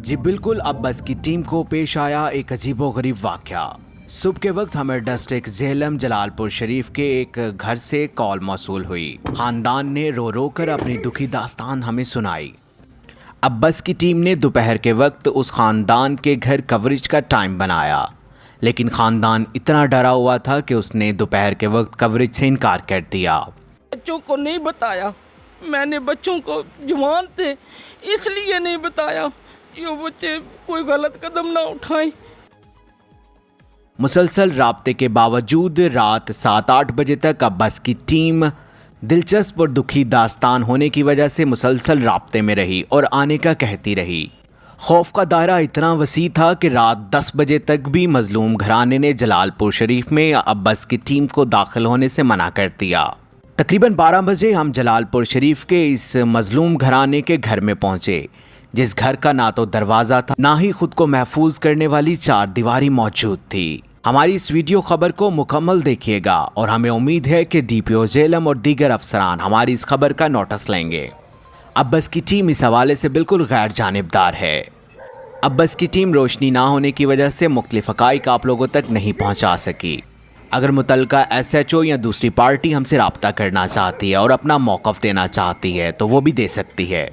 जी बिल्कुल, अब्बास की टीम को पेश आया एक अजीबोगरीब वाक़या। सुबह के वक्त हमें डिस्ट्रिक्ट झेलम जलालपुर शरीफ के एक घर से कॉल मौसूल हुई। खानदान ने रो रो कर अपनी दुखी दास्तान हमें सुनाई। अब्बास की टीम ने दोपहर के वक्त उस खानदान के घर कवरेज का टाइम बनाया, लेकिन खानदान इतना डरा हुआ था कि उसने दोपहर के वक्त कवरेज से इनकार कर दिया। बच्चों को नहीं बताया, मैंने बच्चों को जवान थे इसलिए नहीं बताया, ये बच्चे कोई गलत कदम ना उठाएं। मुसलसल राब्ते के बावजूद रात 7-8 बजे तक अब्बास की टीम दिलचस्प और दुखी दास्तान होने की वजह से मुसलसल राब्ते में रही और आने का कहती रही। खौफ का दायरा इतना वसी था कि रात 10 बजे तक भी मजलूम घराने ने जलालपुर शरीफ में अब्बास की टीम को दाखिल होने से मना कर दिया। तकरीबन 12 बजे हम जलालपुर शरीफ के इस मजलूम घराने के घर में पहुंचे, जिस घर का ना तो दरवाज़ा था ना ही खुद को महफूज करने वाली चार दीवारी मौजूद थी। हमारी इस वीडियो खबर को मुकम्मल देखिएगा और हमें उम्मीद है कि डीपीओ झेलम और दीगर अफसरान हमारी इस खबर का नोटिस लेंगे। अब्बास की टीम इस हवाले से बिल्कुल गैर जानिबदार है। अब्बास की टीम रोशनी ना होने की वजह से मुख्तलिफ हक़ाइक़ आप लोगों तक नहीं पहुँचा सकी। अगर मुतल्लिका SHO या दूसरी पार्टी हमसे रब्ता करना चाहती है और अपना मौक़िफ़ देना चाहती है तो वो भी दे सकती है।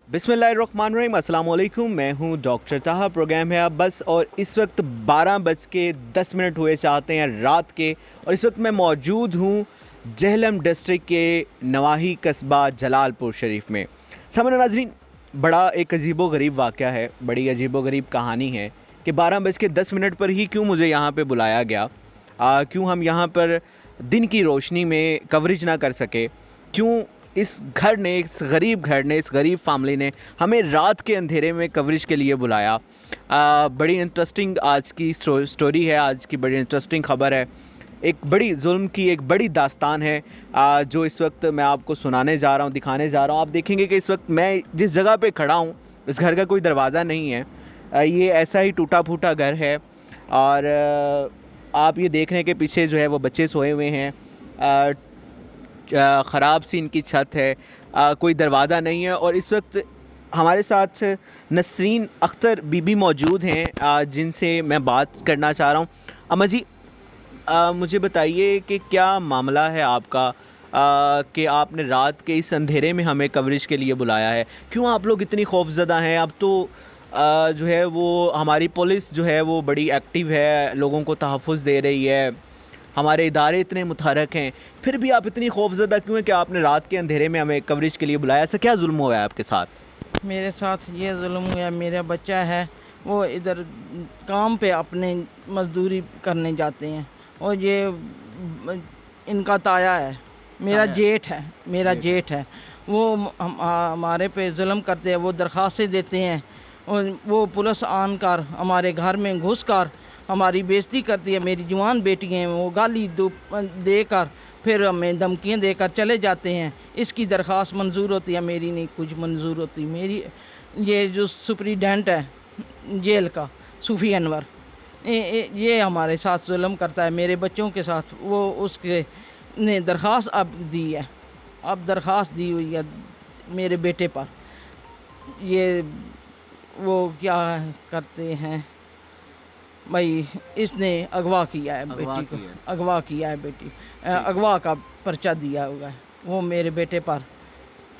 बिस्मिल्लाहिर्रहमानिर्रहीम, अस्सलाम वालेकुम। मैं हूं डॉक्टर ताहा, प्रोग्राम है अब्बास और इस वक्त 12:10 हुए चाहते हैं रात के, और इस वक्त मैं मौजूद हूं झेलम डिस्ट्रिक्ट के नवाही कस्बा जलालपुर शरीफ में। सामने नाज़रीन, बड़ा एक अजीबो गरीब वाक़या है, बड़ी अजीबो गरीब कहानी है कि 12:10 पर ही क्यों मुझे यहाँ पर बुलाया गया, क्यों हम यहाँ पर दिन की रोशनी में कवरेज ना कर सके, क्यों इस घर ने, इस गरीब घर ने, इस गरीब फैमिली ने हमें रात के अंधेरे में कवरेज के लिए बुलाया। बड़ी इंटरेस्टिंग आज की स्टोरी है, आज की बड़ी इंटरेस्टिंग ख़बर है। एक बड़ी जुल्म की एक बड़ी दास्तान है जो इस वक्त मैं आपको सुनाने जा रहा हूँ, दिखाने जा रहा हूँ। आप देखेंगे कि इस वक्त मैं जिस जगह पे खड़ा हूँ इस घर का कोई दरवाज़ा नहीं है, ये ऐसा ही टूटा फूटा घर है और आप ये देख रहे हैं कि पीछे जो है वो बच्चे सोए हुए हैं, ख़राब सी इनकी छत है, कोई दरवाज़ा नहीं है। और इस वक्त हमारे साथ नसरीन अख्तर बीबी मौजूद हैं जिनसे मैं बात करना चाह रहा हूँ। अम्मा जी, मुझे बताइए कि क्या मामला है आपका कि आपने रात के इस अंधेरे में हमें कवरेज के लिए बुलाया है? क्यों आप लोग इतनी खौफज़दा हैं? अब तो जो है वो हमारी पुलिस जो है वो बड़ी एक्टिव है, लोगों को तहफ़्फ़ुज़ दे रही है, हमारे इदारे इतने मुतहरक हैं, फिर भी आप इतनी खौफज़दा क्यों हैं कि आपने रात के अंधेरे में हमें कवरेज के लिए बुलाया? ऐसा क्या जुल्म हुआ है आपके साथ? मेरे साथ ये जुल्म हुआ, मेरा बच्चा है वो इधर काम पे अपने मजदूरी करने जाते हैं और ये इनका ताया है, मेरा जेठ है, जेठ है, वो हमारे पे जुल्म करते हैं। वो दरख्वास्तें देते हैं और वो पुलिस आन कर हमारे घर में घुस कर हमारी बेइज्जती करती है। मेरी जवान बेटी हैं, वो गाली देकर फिर हमें धमकियाँ देकर चले जाते हैं। इसकी दरख्वास्त मंजूर होती है, मेरी नहीं कुछ मंजूर होती। मेरी ये जो सुपरिटेंडेंट है जेल का, सूफ़ी अनवर, ये हमारे साथ जुल्म करता है, मेरे बच्चों के साथ। वो उसके ने दरख्वास्त अब दी है, अब दरख्वास्त दी हुई है मेरे बेटे पर। ये वो क्या करते हैं भाई, इसने अगवा किया है बेटी को, अगवा किया है बेटी, अगवा का पर्चा दिया हुआ है वो मेरे बेटे पर।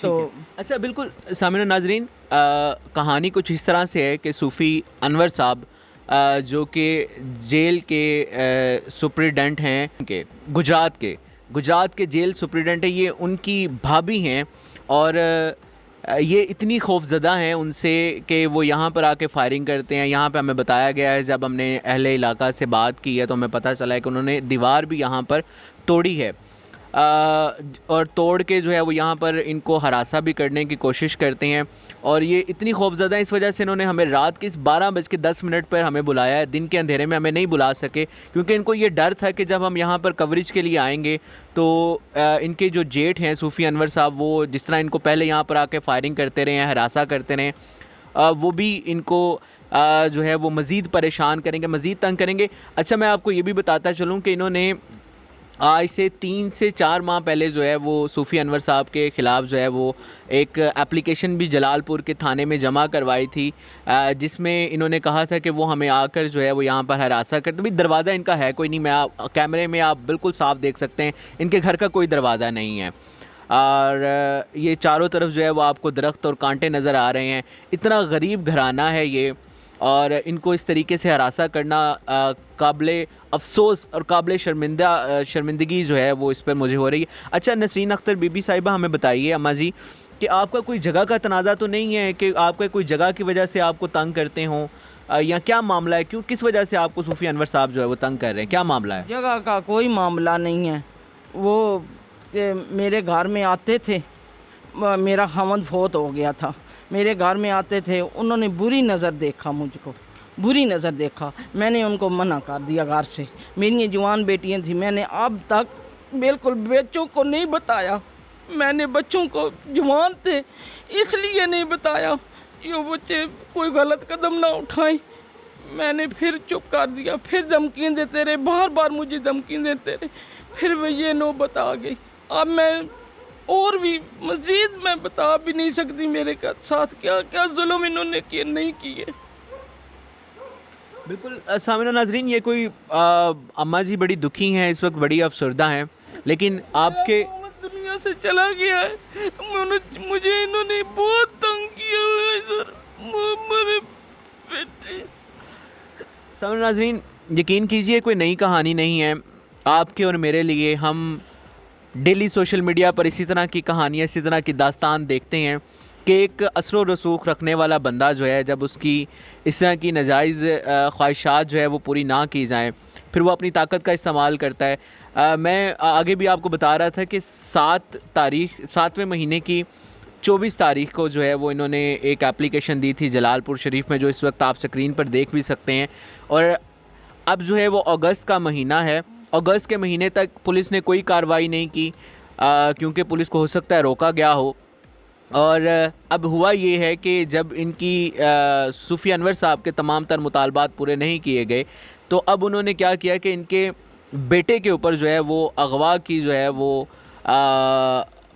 तो अच्छा, बिल्कुल सामने नाजरीन, कहानी कुछ इस तरह से है कि सूफ़ी अनवर साहब जो कि जेल के सुपरिटेंडेंट हैं के गुजरात के जेल सुपरिटेंडेंट है, ये उनकी भाभी हैं और ये इतनी खौफज़दा हैं उनसे कि वो यहाँ पर आके फायरिंग करते हैं। यहाँ पे हमें बताया गया है, जब हमने अहले इलाका से बात की है तो हमें पता चला है कि उन्होंने दीवार भी यहाँ पर तोड़ी है और तोड़ के जो है वो यहाँ पर इनको हरासा भी करने की कोशिश करते हैं। और ये इतनी खौफज़दा है, इस वजह से इन्होंने हमें रात के इस 12:10 पर हमें बुलाया है। दिन के अंधेरे में हमें नहीं बुला सके क्योंकि इनको ये डर था कि जब हम यहाँ पर कवरेज के लिए आएंगे तो इनके जो जेठ हैं सूफ़ी अनवर साहब, वो जिस तरह इनको पहले यहाँ पर आके फायरिंग करते रहे हैं, हरासा करते रहे, वो भी इनको जो है वो मज़ीद परेशान करेंगे, मज़ीद तंग करेंगे। अच्छा, मैं आपको ये भी बताता चलूँ कि इन्होंने आज से 3 से 4 माह पहले जो है वो सूफ़ी अनवर साहब के ख़िलाफ़ जो है वो एक एप्लीकेशन भी जलालपुर के थाने में जमा करवाई थी, जिसमें इन्होंने कहा था कि वो हमें आकर जो है वो यहाँ पर हरासा करते। भाई दरवाज़ा इनका है कोई नहीं, मैं आप कैमरे में आप बिल्कुल साफ़ देख सकते हैं, इनके घर का कोई दरवाज़ा नहीं है। और ये चारों तरफ जो है वो आपको दरख्त और कांटे नज़र आ रहे हैं। इतना गरीब घराना है ये, और इनको इस तरीके से हरासा करना काबिले अफ़सोस और काबिले शर्मिंदगी जो है वो इस पर मुझे हो रही है। अच्छा नसरीन अख्तर बीबी साहिबा, हमें बताइए अम्मा जी कि आपका कोई जगह का तनाज़ा तो नहीं है कि आपका कोई जगह की वजह से आपको तंग करते हों, या क्या मामला है, क्यों किस वजह से आपको सूफ़ी अनवर साहब जो है वो तंग कर रहे हैं, क्या मामला है? जगह का कोई मामला नहीं है। वो मेरे घर में आते थे, मेरा खामद फौत हो गया था, मेरे घर में आते थे, उन्होंने बुरी नज़र देखा मुझको, बुरी नज़र देखा। मैंने उनको मना कर दिया घर से। मेरी ये जवान बेटियां थी, मैंने अब तक बिल्कुल बच्चों को नहीं बताया। मैंने बच्चों को जवान थे इसलिए नहीं बताया, ये बच्चे कोई गलत कदम ना उठाएं। मैंने फिर चुप कर दिया, फिर धमकी देते रहे, बार बार मुझे धमकी देते रहे, फिर वो ये नौबत आ गई। अब मैं और भी मज़ीद मैं बता भी नहीं सकती मेरे साथ क्या क्या जुल्म इन्होंने किए नहीं किए। बिल्कुल सामिना नाजरीन, ये कोई अम्मा जी बड़ी दुखी हैं इस वक्त, बड़ी अफसरदा हैं, लेकिन आपके दुनिया से चला गया है। मुझे इन्होंने बहुत तंग किया है इधर, मेरे बेटे। सामिना नाजरीन, यकीन कीजिए कोई नई कहानी नहीं है आपके और मेरे लिए। हम डेली सोशल मीडिया पर इसी तरह की कहानियाँ, इसी तरह की दास्तान देखते हैं कि एक असर व रसूख रखने वाला बंदा जो है, जब उसकी इस तरह की नाजायज़ ख्वाहिशात जो है वो पूरी ना की जाएं, फिर वो अपनी ताकत का इस्तेमाल करता है। मैं आगे भी आपको बता रहा था कि 7वें महीने की 24 तारीख को जो है वो इन्होंने एक एप्लीकेशन दी थी जलालपुर शरीफ में, जो इस वक्त आप स्क्रीन पर देख भी सकते हैं। और अब जो है वो अगस्त का महीना है, अगस्त के महीने तक पुलिस ने कोई कार्रवाई नहीं की, क्योंकि पुलिस को हो सकता है रोका गया हो। और अब हुआ ये है कि जब इनकी सूफ़ी अनवर साहब के तमाम तर मुतालबात पूरे नहीं किए गए, तो अब उन्होंने क्या किया कि इनके बेटे के ऊपर जो है वो अगवा की जो है वो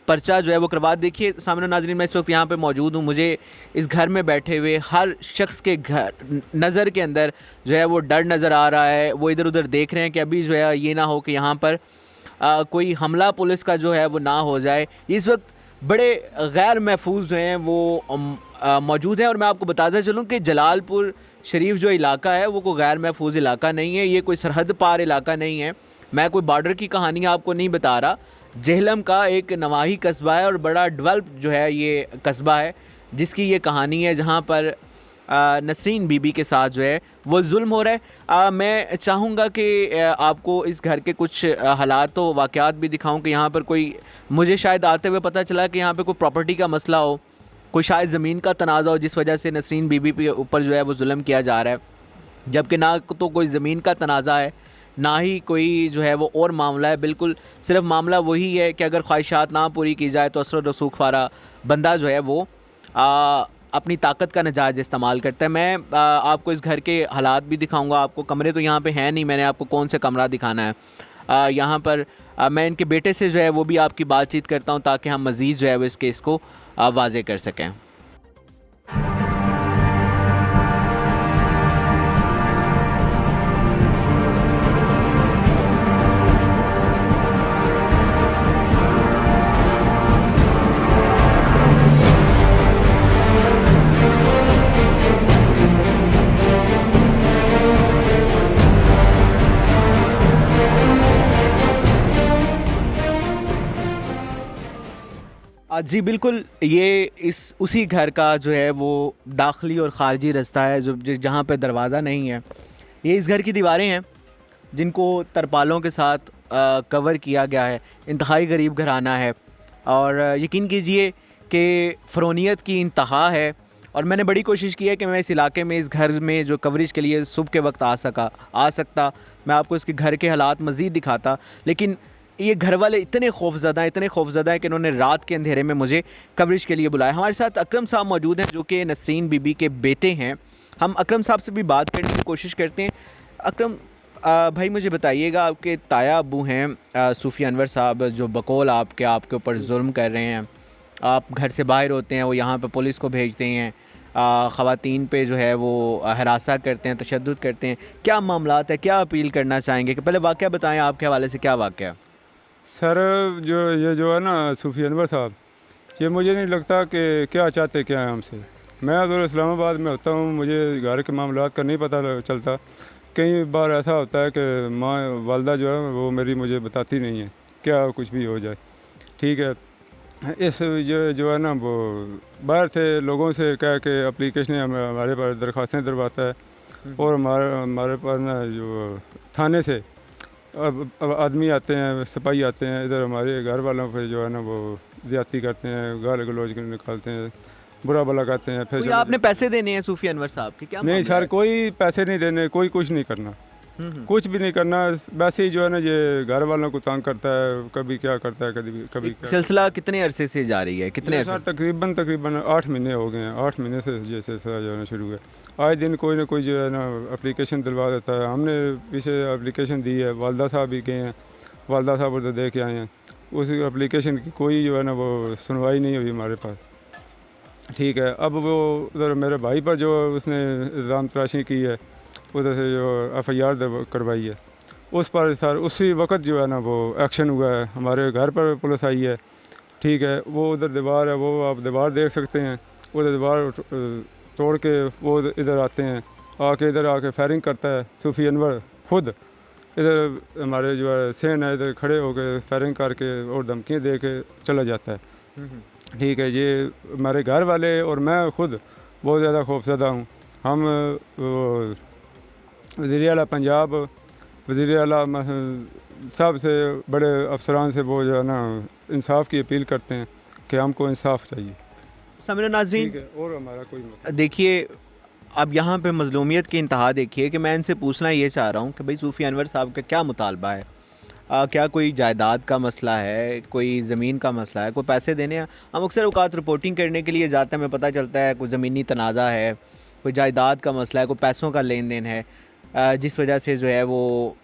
पर्चा जो है वो करवा। देखिए सामने नाज़रीन, मैं इस वक्त यहाँ पे मौजूद हूँ, मुझे इस घर में बैठे हुए हर शख्स के घर नज़र के अंदर जो है वो डर नज़र आ रहा है। वो इधर उधर देख रहे हैं कि अभी जो है ये ना हो कि यहाँ पर कोई हमला पुलिस का जो है वो ना हो जाए। इस वक्त बड़े गैर महफूज जो हैं वो मौजूद हैं। और मैं आपको बताता चलूँ कि जलालपुर शरीफ जो इलाका है वो कोई गैर महफूज इलाका नहीं है, ये कोई सरहद पार इलाका नहीं है। मैं कोई बॉर्डर की कहानी आपको नहीं बता रहा। जेहलम का एक नवाही कस्बा है और बड़ा डेवलप जो है ये कस्बा है, जिसकी ये कहानी है, जहाँ पर नसरीन बीबी के साथ जो है वो जुल्म हो रहा है। मैं चाहूँगा कि आपको इस घर के कुछ हालात तो वाक़यात भी दिखाऊं कि यहाँ पर कोई, मुझे शायद आते हुए पता चला कि यहाँ पे कोई प्रॉपर्टी का मसला हो, कोई शायद ज़मीन का तनाज़ा हो, जिस वजह से नसरीन बीबी के ऊपर जो है वो जुल्म किया जा रहा है। जबकि ना तो कोई ज़मीन का तनाज़ा है, ना ही कोई जो है वो और मामला है। बिल्कुल सिर्फ मामला वही है कि अगर ख्वाहिशात ना पूरी की जाए तो असर रसूख वाला बंदा जो है वो अपनी ताकत का नाजायज़ इस्तेमाल करता है। मैं आपको इस घर के हालात भी दिखाऊंगा। आपको कमरे तो यहाँ पे हैं नहीं, मैंने आपको कौन सा कमरा दिखाना है। यहाँ पर मैं इनके बेटे से जो है वो भी आपकी बातचीत करता हूँ, ताकि हम मज़ीद जो है वो इस केस को वाज़े कर सकें। जी बिल्कुल, ये उसी घर का जो है वो दाखिली और ख़ारजी रास्ता है जो जहाँ पे दरवाज़ा नहीं है। ये इस घर की दीवारें हैं जिनको तरपालों के साथ कवर किया गया है। इंतहाई गरीब घराना है और यकीन कीजिए कि फ़रोनियत की इंतहा है। और मैंने बड़ी कोशिश की है कि मैं इस इलाके में, इस घर में जो कवरेज के लिए सुबह के वक्त आ सकता, मैं आपको इसके घर के हालात मज़ीद दिखाता, लेकिन ये घर वाले इतने खौफज़दा हैं कि उन्होंने रात के अंधेरे में मुझे कवरेज के लिए बुलाया। हमारे साथ अकरम साहब मौजूद हैं जो कि नसरीन बीबी के बेटे हैं। हम अकरम साहब से भी बात करने की कोशिश करते हैं। अकरम, भाई मुझे बताइएगा, आपके ताया अब्बू हैं सूफ़ी अनवर साहब, जो बकौल आपके ऊपर जुल्म कर रहे हैं। आप घर से बाहर होते हैं, वो यहाँ पे पुलिस को भेजते हैं, ख़वातीन पे जो है वो हरासा करते हैं, तशद्दुद करते हैं। क्या मामलात है, क्या अपील करना चाहेंगे? कि पहले वाक़या बताएं, आपके हवाले से क्या वाक़या? सर ये जो है ना सूफ़ी अनवर साहब, ये मुझे नहीं लगता कि क्या चाहते क्या है हमसे। मैं अगर इस्लामाबाद में होता हूँ, मुझे घर के मामलात का नहीं पता चलता। कई बार ऐसा होता है कि माँ वालदा जो है वो मेरी मुझे बताती नहीं है, क्या कुछ भी हो जाए। ठीक है, इस जो है ना वो बाहर से लोगों से कह के एप्लीकेशन हमारे पास दरख्वास्तें दरवाता है, और हमारे पास ना जो थाने से अब आदमी आते हैं, सिपाही आते हैं, इधर हमारे घर वालों पे जो है ना वो ज़्यादती करते हैं, गाल गलौज निकालते हैं, बुरा भला कहते हैं। फिर कोई आपने पैसे देने हैं सूफ़ी अनवर साहब के? क्या नहीं मामला सर, है? कोई पैसे नहीं देने, कोई कुछ नहीं करना, कुछ भी नहीं करना। वैसे ही जो है ना ये घर वालों को तंग करता है, कभी क्या करता है, कभी क्या। सिलसिला कितने अरसे से जारी है, कितने ये अरसे? सर तकरीबन 8 महीने हो गए हैं। 8 महीने से ये सिलसिला जो है ना शुरू है। आए दिन कोई ना कोई जो है ना एप्लीकेशन दिलवा देता है। हमने पीछे एप्लीकेशन दी है, वालदा साहब भी गए हैं, वालदा साहब उधर दे के आए हैं। उस एप्लीकेशन की कोई जो है ना वो सुनवाई नहीं हुई हमारे पास। ठीक है, अब वो उधर मेरे भाई पर जो उसने इल्ज़ाम तराशी की है, उधर से जो FIR करवाई है, उस पर सर उसी वक्त जो है ना वो एक्शन हुआ है। हमारे घर पर पुलिस आई है। ठीक है, वो उधर दीवार है, वो आप दीवार देख सकते हैं। उधर दीवार तोड़ के वो इधर आते हैं, इधर आके फायरिंग करता है सूफ़ी अनवर खुद। इधर हमारे जो है सेन है, इधर खड़े होकर फायरिंग करके और धमकियाँ दे के चला जाता है। ठीक है, ये हमारे घर वाले और मैं खुद बहुत ज़्यादा खौफज़दा हूँ। हम वज़ीर आला पंजाब, वज़ीर आला सबसे बड़े अफसरान से वो जो है ना इंसाफ की अपील करते हैं कि हमको इंसाफ चाहिए। सामने नाज़रीन, ठीक है, और हमारा कोई मतलब देखिए, अब यहाँ पे मज़लूमियत की इंतहा देखिए कि मैं इनसे पूछना ये चाह रहा हूँ कि भाई सूफ़ी अनवर साहब का क्या मुतालबा है? क्या कोई जायदाद का मसला है, कोई ज़मीन का मसला है, कोई पैसे देने हैं? हम अक्सर औकात रिपोर्टिंग करने के लिए जाते हैं, हमें पता चलता है कोई ज़मीनी तनाज़ा है, कोई जायदाद का मसला है, कोई पैसों का लेन देन है, जिस वजह से जो है वो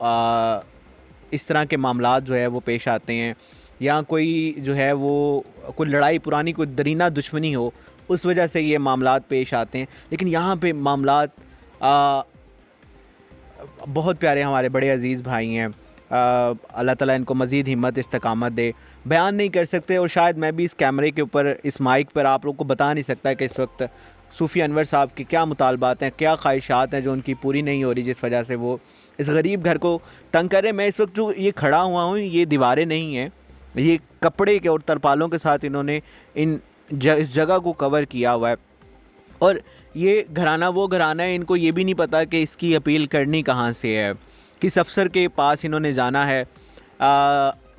इस तरह के मामलात जो है वो पेश आते हैं, या कोई जो है वो कोई लड़ाई पुरानी, कोई दरीना दुश्मनी हो, उस वजह से ये मामलात पेश आते हैं। लेकिन यहाँ पे मामलात बहुत प्यारे हमारे बड़े अज़ीज़ भाई हैं, अल्लाह ताला इनको मज़ीद हिम्मत इस्तकामत दे। बयान नहीं कर सकते, और शायद मैं भी इस कैमरे के ऊपर, इस माइक पर आप लोग को बता नहीं सकता कि इस वक्त सूफ़ी अनवर साहब के क्या मुतालबात हैं, क्या ख्वाहिशात हैं जो उनकी पूरी नहीं हो रही, जिस वजह से वो इस गरीब घर को तंग कर रहे हैं। मैं इस वक्त जो ये खड़ा हुआ हूँ, ये दीवारें नहीं हैं, ये कपड़े के और तरपालों के साथ इन्होंने इस जगह को कवर किया हुआ है। और ये घराना वो घराना है, इनको ये भी नहीं पता कि इसकी अपील करनी कहाँ से है, किस अफसर के पास इन्होंने जाना है,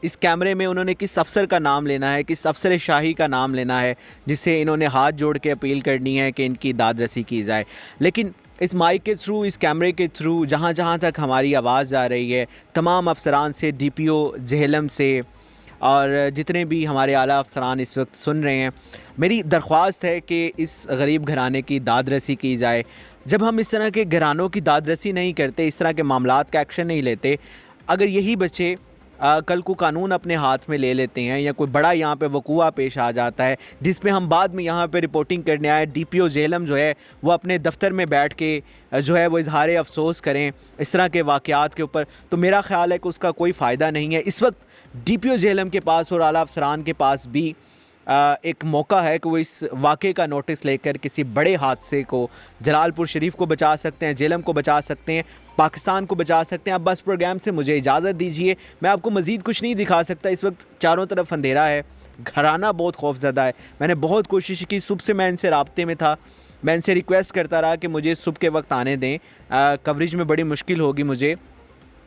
इस कैमरे में उन्होंने किस अफसर का नाम लेना है, किस अफसर शाही का नाम लेना है, जिससे इन्होंने हाथ जोड़ के अपील करनी है कि इनकी दाद रसी की जाए। लेकिन इस माइक के थ्रू, इस कैमरे के थ्रू जहाँ जहाँ तक हमारी आवाज़ आ रही है, तमाम अफसरान से, DPO जेहलम से, और जितने भी हमारे आला अफसरान इस वक्त सुन रहे हैं, मेरी दरख्वास्त है कि इस गरीब घराने की दाद रसी की जाए। जब हम इस तरह के घरानों की दाद रसी नहीं करते, इस तरह के मामलात का एक्शन नहीं लेते, अगर यही बच्चे कल को कानून अपने हाथ में ले लेते हैं, या कोई बड़ा यहाँ पे वक़ूआ पेश आ जाता है जिसमें हम बाद में यहाँ पे रिपोर्टिंग करने आए, DPO जेहलम जो है वो अपने दफ्तर में बैठ के जो है वो इजहार अफसोस करें इस तरह के वाक़यात के ऊपर, तो मेरा ख़्याल है कि उसका कोई फ़ायदा नहीं है। इस वक्त DPO जेहलम के पास और आला अफसरान के पास भी एक मौका है कि वो इस वाक़े का नोटिस लेकर किसी बड़े हादसे को, जलालपुर शरीफ को बचा सकते हैं, जेहलम को बचा सकते हैं, पाकिस्तान को बचा सकते हैं। अब बस प्रोग्राम से मुझे इजाज़त दीजिए, मैं आपको मज़ीद कुछ नहीं दिखा सकता। इस वक्त चारों तरफ अंधेरा है, घराना बहुत खौफज़दा है। मैंने बहुत कोशिश की, सुबह से मैं इनसे राब्ते में था, मैं इनसे रिक्वेस्ट करता रहा कि मुझे सुबह के वक्त आने दें, कवरेज में बड़ी मुश्किल होगी मुझे।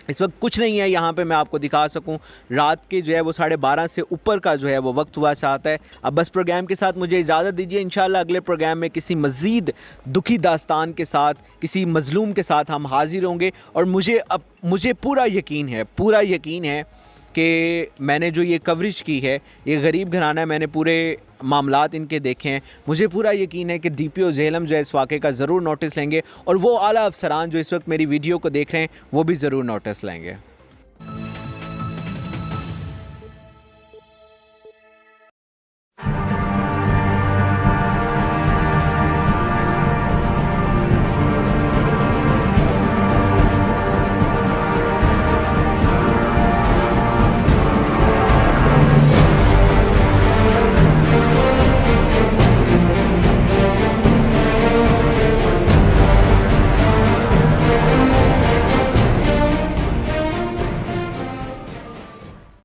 इस वक्त कुछ नहीं है यहाँ पे मैं आपको दिखा सकूँ। रात के जो है वो 12:30 से ऊपर का जो है वो वक्त हुआ चाहता है। अब बस प्रोग्राम के साथ मुझे इजाज़त दीजिए। इंशाल्लाह अगले प्रोग्राम में किसी मज़ीद दुखी दास्तान के साथ, किसी मज़लूम के साथ हम हाजिर होंगे। और मुझे पूरा यकीन है कि मैंने जो ये कवरेज की है, ये गरीब घराना है, मैंने पूरे मामलात इनके देखे हैं, मुझे पूरा यकीन है कि DPO झेलम जो है इस वाक़े का ज़रूर नोटिस लेंगे और वो आला अफसरान जो इस वक्त मेरी वीडियो को देख रहे हैं वो भी ज़रूर नोटिस लेंगे।